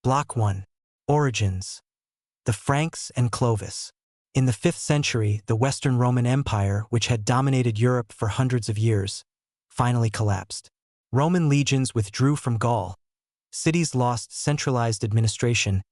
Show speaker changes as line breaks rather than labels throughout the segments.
Block 1. Origins. The Franks and Clovis. In the 5th century, the Western Roman Empire, which had dominated Europe for hundreds of years, finally collapsed. Roman legions withdrew from Gaul. Cities lost centralized administration,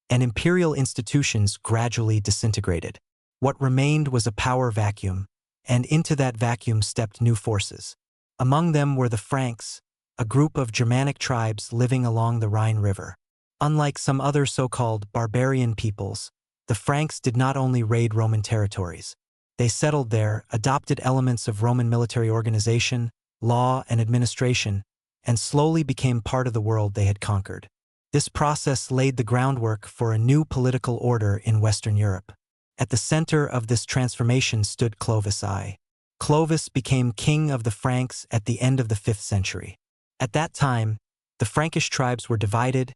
and imperial institutions gradually disintegrated. What remained was a power vacuum, and into that vacuum stepped new forces. Among them were the Franks, a group of Germanic tribes living along the Rhine River. Unlike some other so-called barbarian peoples, the Franks did not only raid Roman territories. They settled there, adopted elements of Roman military organization, law, and administration, and slowly became part of the world they had conquered. This process laid the groundwork for a new political order in Western Europe. At the center of this transformation stood Clovis I. Clovis became king of the Franks at the end of the 5th century. At that time, the Frankish tribes were divided,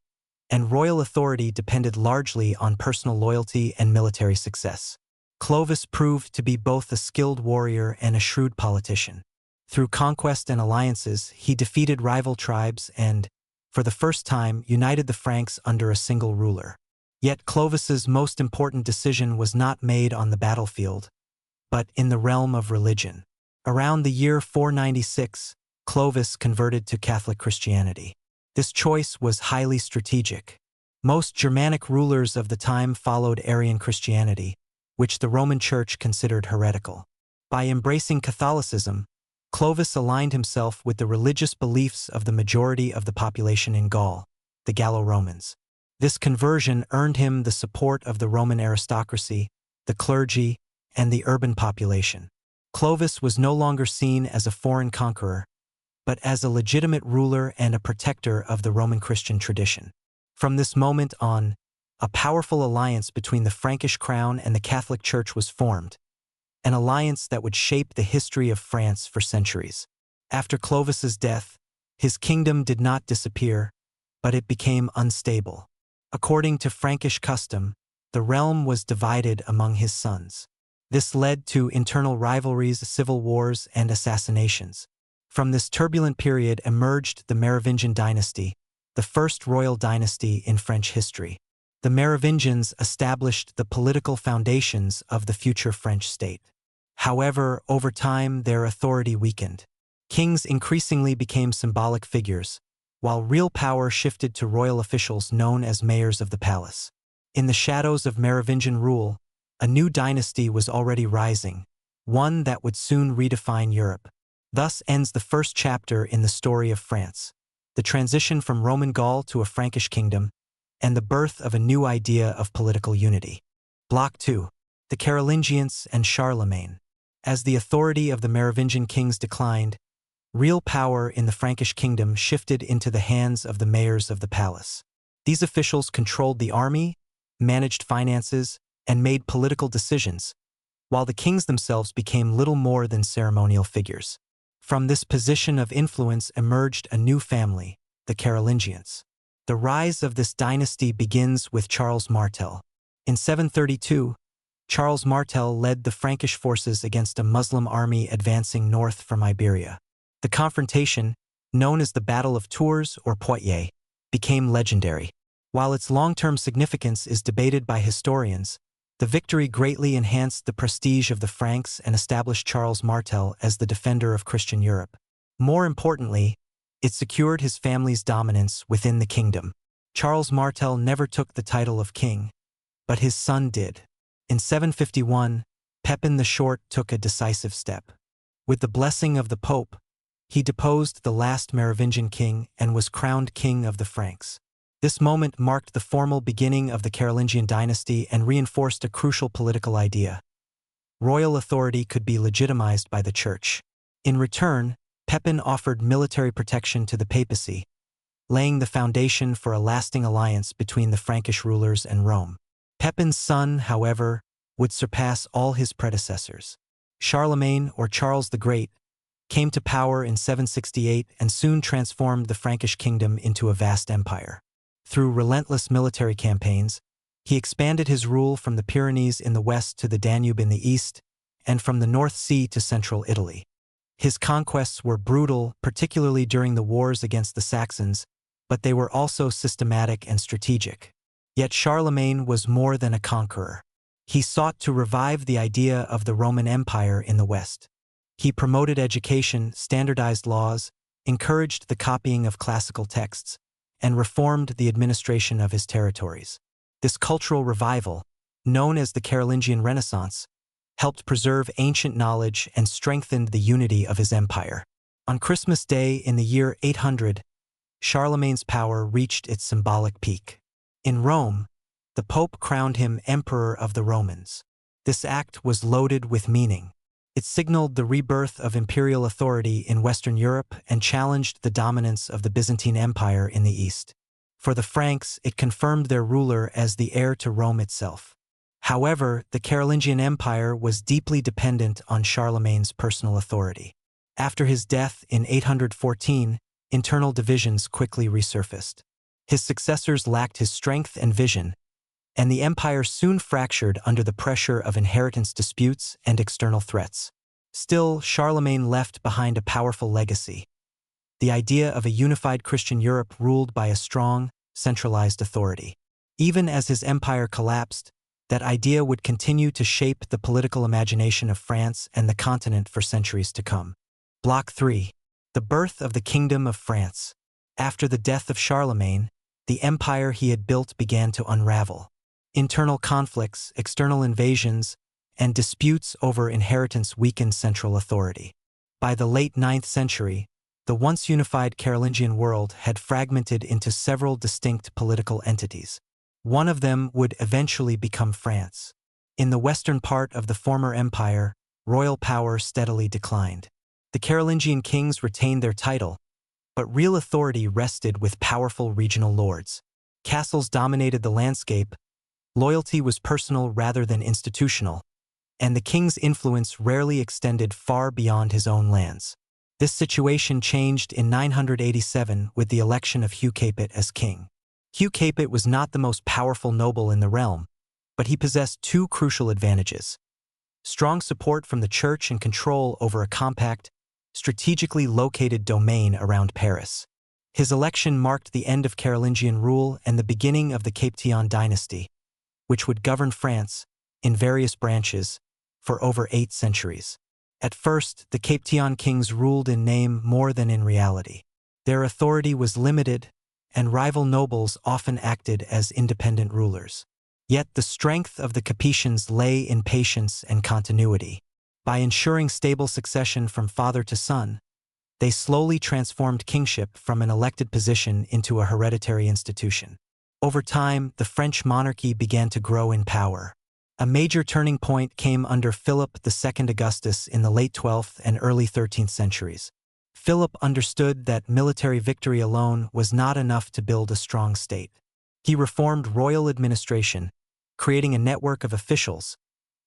and royal authority depended largely on personal loyalty and military success. Clovis proved to be both a skilled warrior and a shrewd politician. Through conquest and alliances, he defeated rival tribes and, for the first time, united the Franks under a single ruler. Yet Clovis's most important decision was not made on the battlefield, but in the realm of religion. Around the year 496, Clovis converted to Catholic Christianity. This choice was highly strategic. Most Germanic rulers of the time followed Arian Christianity, which the Roman Church considered heretical. By embracing Catholicism, Clovis aligned himself with the religious beliefs of the majority of the population in Gaul, the Gallo-Romans. This conversion earned him the support of the Roman aristocracy, the clergy, and the urban population. Clovis was no longer seen as a foreign conqueror, but as a legitimate ruler and a protector of the Roman Christian tradition. From this moment on, a powerful alliance between the Frankish crown and the Catholic Church was formed, an alliance that would shape the history of France for centuries. After Clovis's death, his kingdom did not disappear, but it became unstable. According to Frankish custom, the realm was divided among his sons. This led to internal rivalries, civil wars, and assassinations. From this turbulent period emerged the Merovingian dynasty, the first royal dynasty in French history. The Merovingians established the political foundations of the future French state. However, over time, their authority weakened. Kings increasingly became symbolic figures, while real power shifted to royal officials known as mayors of the palace. In the shadows of Merovingian rule, a new dynasty was already rising, one that would soon redefine Europe. Thus ends the first chapter in the story of France, the transition from Roman Gaul to a Frankish kingdom, and the birth of a new idea of political unity. Block 2. The Carolingians and Charlemagne. As the authority of the Merovingian kings declined, real power in the Frankish kingdom shifted into the hands of the mayors of the palace. These officials controlled the army, managed finances, and made political decisions, while the kings themselves became little more than ceremonial figures. From this position of influence emerged a new family, the Carolingians. The rise of this dynasty begins with Charles Martel. In 732, Charles Martel led the Frankish forces against a Muslim army advancing north from Iberia. The confrontation, known as the Battle of Tours or Poitiers, became legendary. While its long-term significance is debated by historians, the victory greatly enhanced the prestige of the Franks and established Charles Martel as the defender of Christian Europe. More importantly, it secured his family's dominance within the kingdom. Charles Martel never took the title of king, but his son did. In 751, Pepin the Short took a decisive step. With the blessing of the Pope, he deposed the last Merovingian king and was crowned king of the Franks. This moment marked the formal beginning of the Carolingian dynasty and reinforced a crucial political idea. Royal authority could be legitimized by the Church. In return, Pepin offered military protection to the papacy, laying the foundation for a lasting alliance between the Frankish rulers and Rome. Pepin's son, however, would surpass all his predecessors. Charlemagne, or Charles the Great, came to power in 768 and soon transformed the Frankish kingdom into a vast empire. Through relentless military campaigns, he expanded his rule from the Pyrenees in the west to the Danube in the east, and from the North Sea to central Italy. His conquests were brutal, particularly during the wars against the Saxons, but they were also systematic and strategic. Yet Charlemagne was more than a conqueror. He sought to revive the idea of the Roman Empire in the West. He promoted education, standardized laws, encouraged the copying of classical texts, and reformed the administration of his territories. This cultural revival, known as the Carolingian Renaissance, helped preserve ancient knowledge and strengthened the unity of his empire. On Christmas Day in the year 800, Charlemagne's power reached its symbolic peak. In Rome, the Pope crowned him Emperor of the Romans. This act was loaded with meaning. It signaled the rebirth of imperial authority in Western Europe and challenged the dominance of the Byzantine Empire in the East. For the Franks, it confirmed their ruler as the heir to Rome itself. However, the Carolingian Empire was deeply dependent on Charlemagne's personal authority. After his death in 814, internal divisions quickly resurfaced. His successors lacked his strength and vision, and the empire soon fractured under the pressure of inheritance disputes and external threats. Still, Charlemagne left behind a powerful legacy: the idea of a unified Christian Europe ruled by a strong, centralized authority. Even as his empire collapsed, that idea would continue to shape the political imagination of France and the continent for centuries to come. Block 3. The birth of the Kingdom of France. After the death of Charlemagne, the empire he had built began to unravel. Internal conflicts, external invasions, and disputes over inheritance weakened central authority. By the late 9th century, the once unified Carolingian world had fragmented into several distinct political entities. One of them would eventually become France. In the western part of the former empire, royal power steadily declined. The Carolingian kings retained their title, but real authority rested with powerful regional lords. Castles dominated the landscape, loyalty was personal rather than institutional, and the king's influence rarely extended far beyond his own lands. This situation changed in 987 with the election of Hugh Capet as king. Hugh Capet was not the most powerful noble in the realm, but he possessed two crucial advantages: strong support from the church and control over a compact, strategically located domain around Paris. His election marked the end of Carolingian rule and the beginning of the Capetian dynasty, which would govern France, in various branches, for over 8 centuries. At first, the Capetian kings ruled in name more than in reality. Their authority was limited, and rival nobles often acted as independent rulers. Yet the strength of the Capetians lay in patience and continuity. By ensuring stable succession from father to son, they slowly transformed kingship from an elected position into a hereditary institution. Over time, the French monarchy began to grow in power. A major turning point came under Philip II Augustus in the late 12th and early 13th centuries. Philip understood that military victory alone was not enough to build a strong state. He reformed royal administration, creating a network of officials,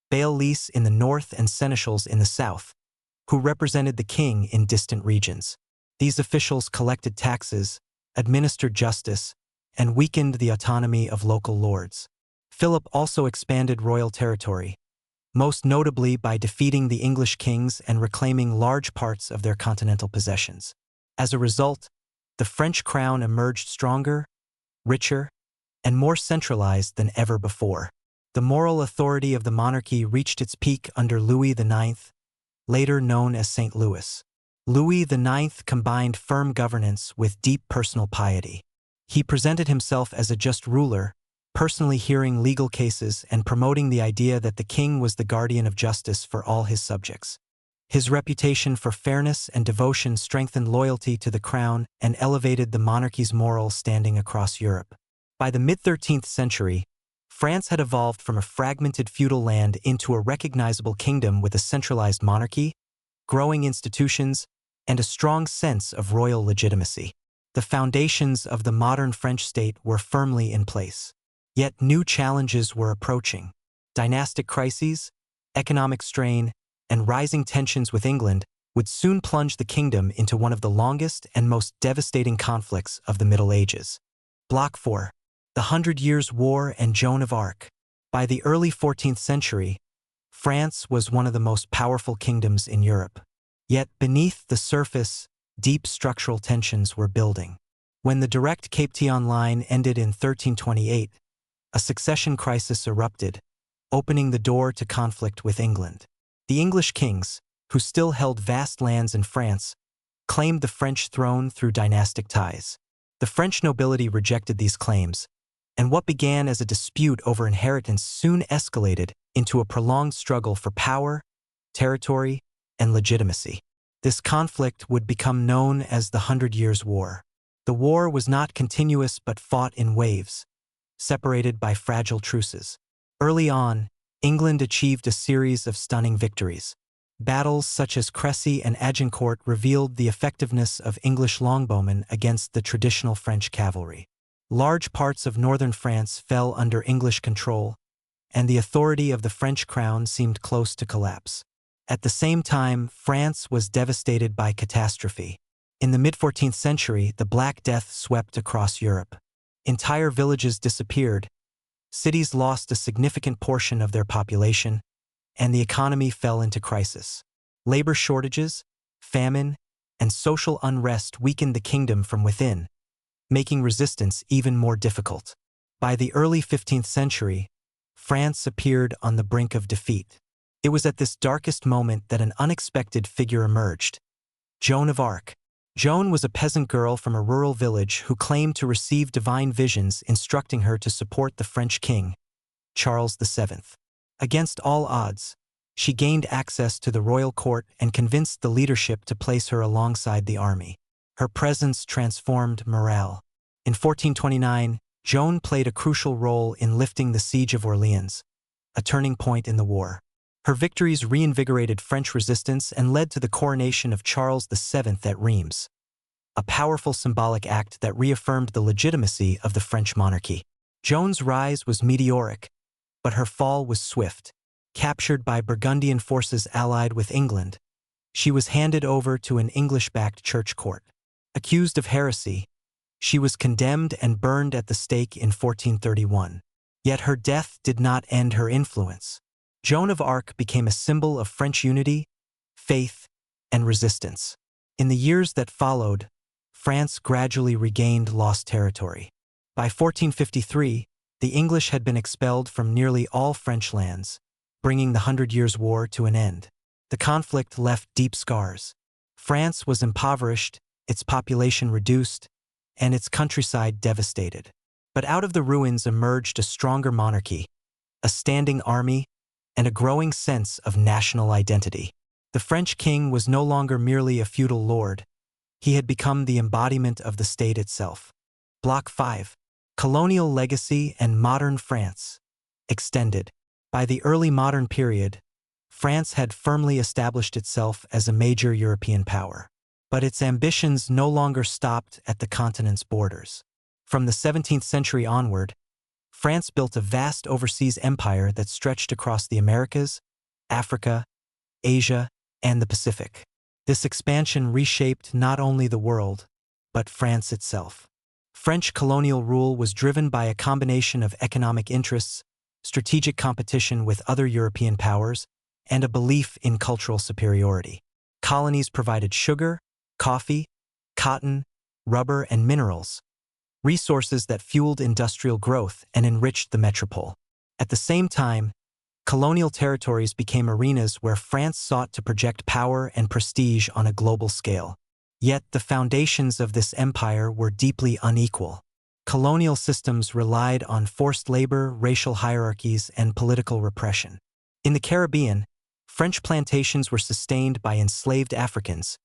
bailies in the north and seneschals in the south, who represented the king in distant regions. These officials collected taxes, administered justice, and weakened the autonomy of local lords. Philip also expanded royal territory, most notably by defeating the English kings and reclaiming large parts of their continental possessions. As a result, the French crown emerged stronger, richer, and more centralized than ever before. The moral authority of the monarchy reached its peak under Louis IX, later known as St. Louis. Louis IX combined firm governance with deep personal piety. He presented himself as a just ruler, personally hearing legal cases and promoting the idea that the king was the guardian of justice for all his subjects. His reputation for fairness and devotion strengthened loyalty to the crown and elevated the monarchy's moral standing across Europe. By the mid-13th century, France had evolved from a fragmented feudal land into a recognizable kingdom with a centralized monarchy, growing institutions, and a strong sense of royal legitimacy. The foundations of the modern French state were firmly in place. Yet new challenges were approaching. Dynastic crises, economic strain, and rising tensions with England would soon plunge the kingdom into one of the longest and most devastating conflicts of the Middle Ages. Block 4. The 100 Years' War and Joan of Arc. By the early 14th century, France was one of the most powerful kingdoms in Europe. Yet beneath the surface, deep structural tensions were building. When the direct Cape Town line ended in 1328, a succession crisis erupted, opening the door to conflict with England. The English kings, who still held vast lands in France, claimed the French throne through dynastic ties. The French nobility rejected these claims, and what began as a dispute over inheritance soon escalated into a prolonged struggle for power, territory, and legitimacy. This conflict would become known as the 100 Years' War. The war was not continuous but fought in waves, separated by fragile truces. Early on, England achieved a series of stunning victories. Battles such as Crécy and Agincourt revealed the effectiveness of English longbowmen against the traditional French cavalry. Large parts of northern France fell under English control, and the authority of the French crown seemed close to collapse. At the same time, France was devastated by catastrophe. In the mid-14th century, the Black Death swept across Europe. Entire villages disappeared, cities lost a significant portion of their population, and the economy fell into crisis. Labor shortages, famine, and social unrest weakened the kingdom from within, making resistance even more difficult. By the early 15th century, France appeared on the brink of defeat. It was at this darkest moment that an unexpected figure emerged: Joan of Arc. Joan was a peasant girl from a rural village who claimed to receive divine visions instructing her to support the French king, Charles VII. Against all odds, she gained access to the royal court and convinced the leadership to place her alongside the army. Her presence transformed morale. In 1429, Joan played a crucial role in lifting the siege of Orleans, a turning point in the war. Her victories reinvigorated French resistance and led to the coronation of Charles VII at Reims, a powerful symbolic act that reaffirmed the legitimacy of the French monarchy. Joan's rise was meteoric, but her fall was swift. Captured by Burgundian forces allied with England, she was handed over to an English-backed church court. Accused of heresy, she was condemned and burned at the stake in 1431. Yet her death did not end her influence. Joan of Arc became a symbol of French unity, faith, and resistance. In the years that followed, France gradually regained lost territory. By 1453, the English had been expelled from nearly all French lands, bringing the 100 Years' War to an end. The conflict left deep scars. France was impoverished, its population reduced, and its countryside devastated. But out of the ruins emerged a stronger monarchy, a standing army, and a growing sense of national identity. The French king was no longer merely a feudal lord. He had become the embodiment of the state itself. Block 5. Colonial Legacy and Modern France. Extended. By the early modern period, France had firmly established itself as a major European power. But its ambitions no longer stopped at the continent's borders. From the 17th century onward, France built a vast overseas empire that stretched across the Americas, Africa, Asia, and the Pacific. This expansion reshaped not only the world, but France itself. French colonial rule was driven by a combination of economic interests, strategic competition with other European powers, and a belief in cultural superiority. Colonies provided sugar, coffee, cotton, rubber, and minerals, resources that fueled industrial growth and enriched the metropole. At the same time, colonial territories became arenas where France sought to project power and prestige on a global scale. Yet the foundations of this empire were deeply unequal. Colonial systems relied on forced labor, racial hierarchies, and political repression. In the Caribbean, French plantations were sustained by enslaved Africans,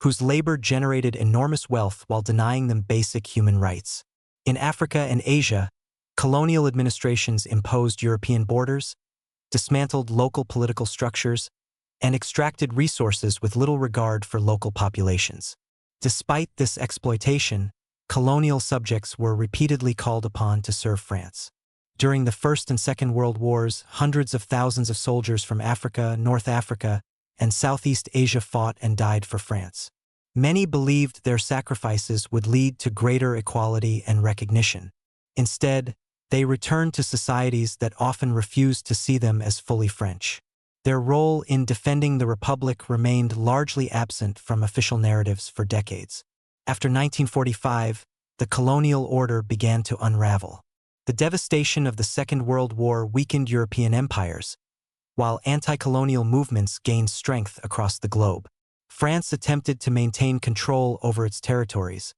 whose labor generated enormous wealth while denying them basic human rights. In Africa and Asia, colonial administrations imposed European borders, dismantled local political structures, and extracted resources with little regard for local populations. Despite this exploitation, colonial subjects were repeatedly called upon to serve France. During the First and Second World Wars, hundreds of thousands of soldiers from Africa, North Africa, and Southeast Asia fought and died for France. Many believed their sacrifices would lead to greater equality and recognition. Instead, they returned to societies that often refused to see them as fully French. Their role in defending the Republic remained largely absent from official narratives for decades. After 1945, the colonial order began to unravel. The devastation of the Second World War weakened European empires, while anti-colonial movements gained strength across the globe. France attempted to maintain control over its territories,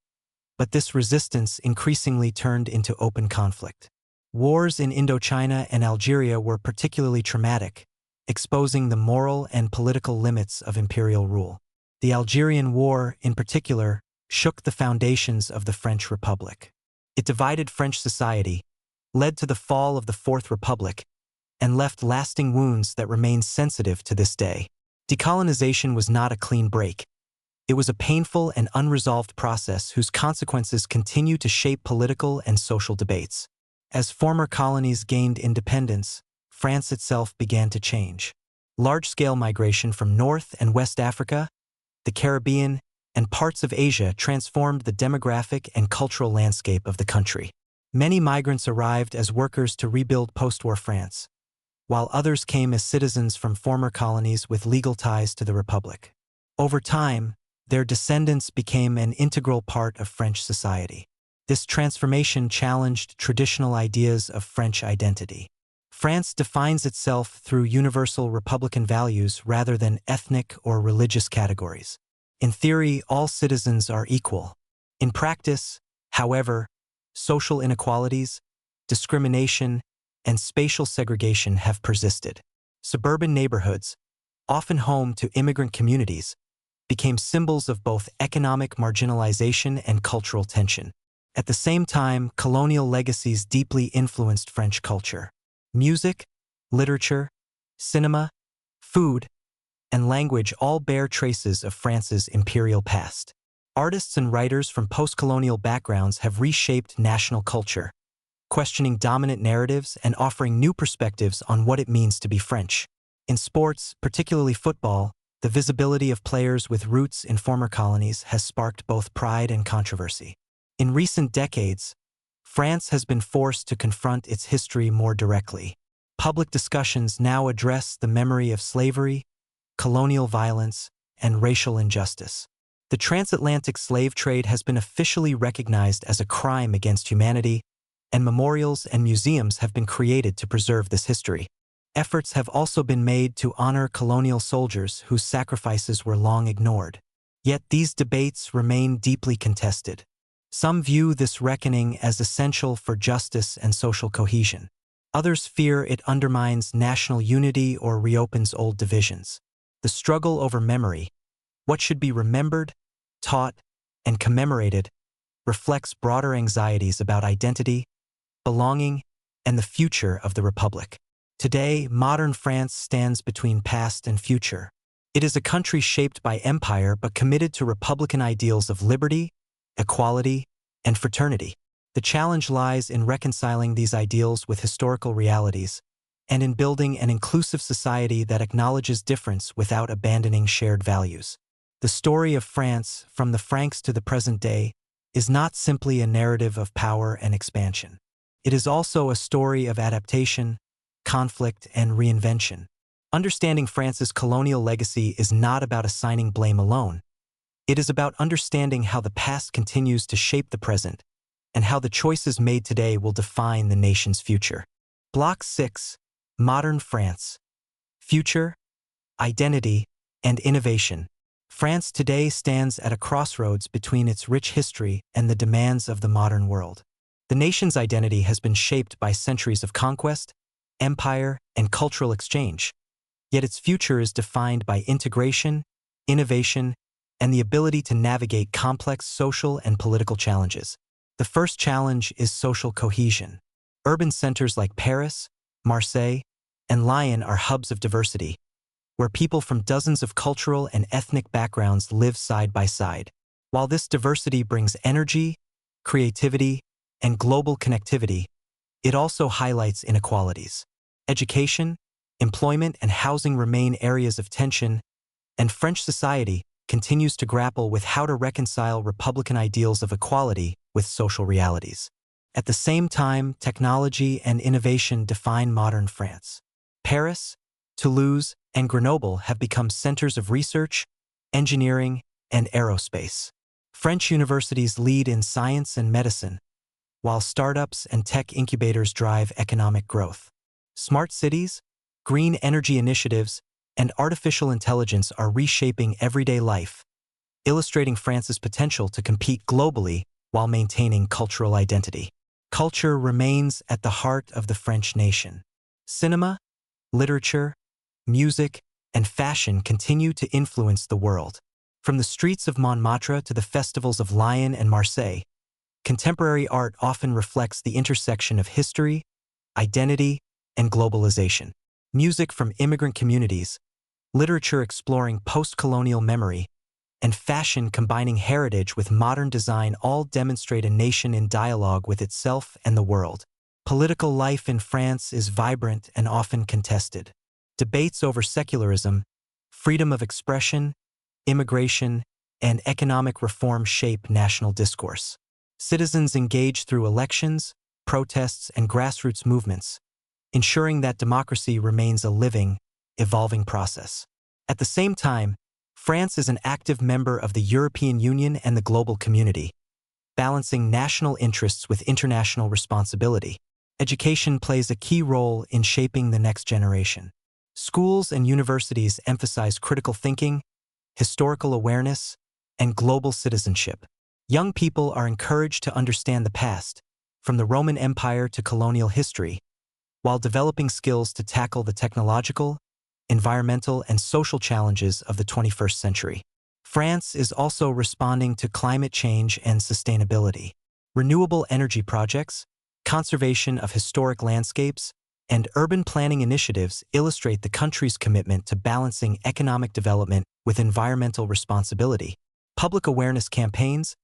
but this resistance increasingly turned into open conflict. Wars in Indochina and Algeria were particularly traumatic, exposing the moral and political limits of imperial rule. The Algerian War, in particular, shook the foundations of the French Republic. It divided French society, led to the fall of the Fourth Republic, and left lasting wounds that remain sensitive to this day. Decolonization was not a clean break. It was a painful and unresolved process whose consequences continue to shape political and social debates. As former colonies gained independence, France itself began to change. Large-scale migration from North and West Africa, the Caribbean, and parts of Asia transformed the demographic and cultural landscape of the country. Many migrants arrived as workers to rebuild post-war France, while others came as citizens from former colonies with legal ties to the Republic. Over time, their descendants became an integral part of French society. This transformation challenged traditional ideas of French identity. France defines itself through universal republican values rather than ethnic or religious categories. In theory, all citizens are equal. In practice, however, social inequalities, discrimination, and spatial segregation have persisted. Suburban neighborhoods, often home to immigrant communities, became symbols of both economic marginalization and cultural tension. At the same time, colonial legacies deeply influenced French culture. Music, literature, cinema, food, and language all bear traces of France's imperial past. Artists and writers from post-colonial backgrounds have reshaped national culture, questioning dominant narratives and offering new perspectives on what it means to be French. In sports, particularly football, the visibility of players with roots in former colonies has sparked both pride and controversy. In recent decades, France has been forced to confront its history more directly. Public discussions now address the memory of slavery, colonial violence, and racial injustice. The transatlantic slave trade has been officially recognized as a crime against humanity, and memorials and museums have been created to preserve this history. Efforts have also been made to honor colonial soldiers whose sacrifices were long ignored. Yet these debates remain deeply contested. Some view this reckoning as essential for justice and social cohesion. Others fear it undermines national unity or reopens old divisions. The struggle over memory, what should be remembered, taught, and commemorated, reflects broader anxieties about identity, belonging, and the future of the Republic. Today, modern France stands between past and future. It is a country shaped by empire but committed to republican ideals of liberty, equality, and fraternity. The challenge lies in reconciling these ideals with historical realities and in building an inclusive society that acknowledges difference without abandoning shared values. The story of France, from the Franks to the present day, is not simply a narrative of power and expansion. It is also a story of adaptation, conflict, and reinvention. Understanding France's colonial legacy is not about assigning blame alone. It is about understanding how the past continues to shape the present and how the choices made today will define the nation's future. Block 6. Modern France. Future, Identity, and Innovation. France today stands at a crossroads between its rich history and the demands of the modern world. The nation's identity has been shaped by centuries of conquest, empire, and cultural exchange. Yet its future is defined by integration, innovation, and the ability to navigate complex social and political challenges. The first challenge is social cohesion. Urban centers like Paris, Marseille, and Lyon are hubs of diversity, where people from dozens of cultural and ethnic backgrounds live side by side. While this diversity brings energy, creativity, and global connectivity, it also highlights inequalities. Education, employment, and housing remain areas of tension, and French society continues to grapple with how to reconcile republican ideals of equality with social realities. At the same time, technology and innovation define modern France. Paris, Toulouse, and Grenoble have become centers of research, engineering, and aerospace. French universities lead in science and medicine, while startups and tech incubators drive economic growth. Smart cities, green energy initiatives, and artificial intelligence are reshaping everyday life, illustrating France's potential to compete globally while maintaining cultural identity. Culture remains at the heart of the French nation. Cinema, literature, music, and fashion continue to influence the world. From the streets of Montmartre to the festivals of Lyon and Marseille, contemporary art often reflects the intersection of history, identity, and globalization. Music from immigrant communities, literature exploring post-colonial memory, and fashion combining heritage with modern design all demonstrate a nation in dialogue with itself and the world. Political life in France is vibrant and often contested. Debates over secularism, freedom of expression, immigration, and economic reform shape national discourse. Citizens engage through elections, protests, and grassroots movements, ensuring that democracy remains a living, evolving process. At the same time, France is an active member of the European Union and the global community, balancing national interests with international responsibility. Education plays a key role in shaping the next generation. Schools and universities emphasize critical thinking, historical awareness, and global citizenship. Young people are encouraged to understand the past, from the Roman Empire to colonial history, while developing skills to tackle the technological, environmental, and social challenges of the 21st century. France is also responding to climate change and sustainability. Renewable energy projects, conservation of historic landscapes, and urban planning initiatives illustrate the country's commitment to balancing economic development with environmental responsibility. Public awareness campaigns,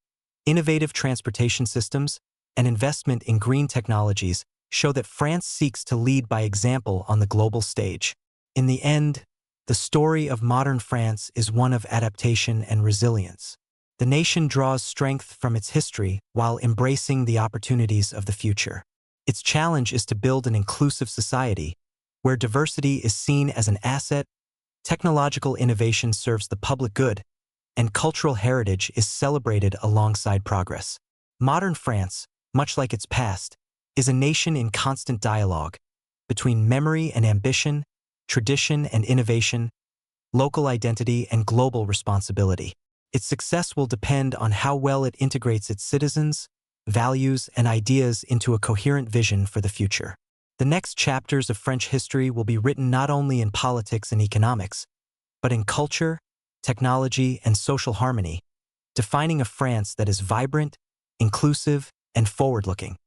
innovative transportation systems, and investment in green technologies show that France seeks to lead by example on the global stage. In the end, the story of modern France is one of adaptation and resilience. The nation draws strength from its history while embracing the opportunities of the future. Its challenge is to build an inclusive society where diversity is seen as an asset, technological innovation serves the public good, and cultural heritage is celebrated alongside progress. Modern France, much like its past, is a nation in constant dialogue between memory and ambition, tradition and innovation, local identity and global responsibility. Its success will depend on how well it integrates its citizens, values, and ideas into a coherent vision for the future. The next chapters of French history will be written not only in politics and economics, but in culture, technology, and social harmony, defining a France that is vibrant, inclusive, and forward-looking.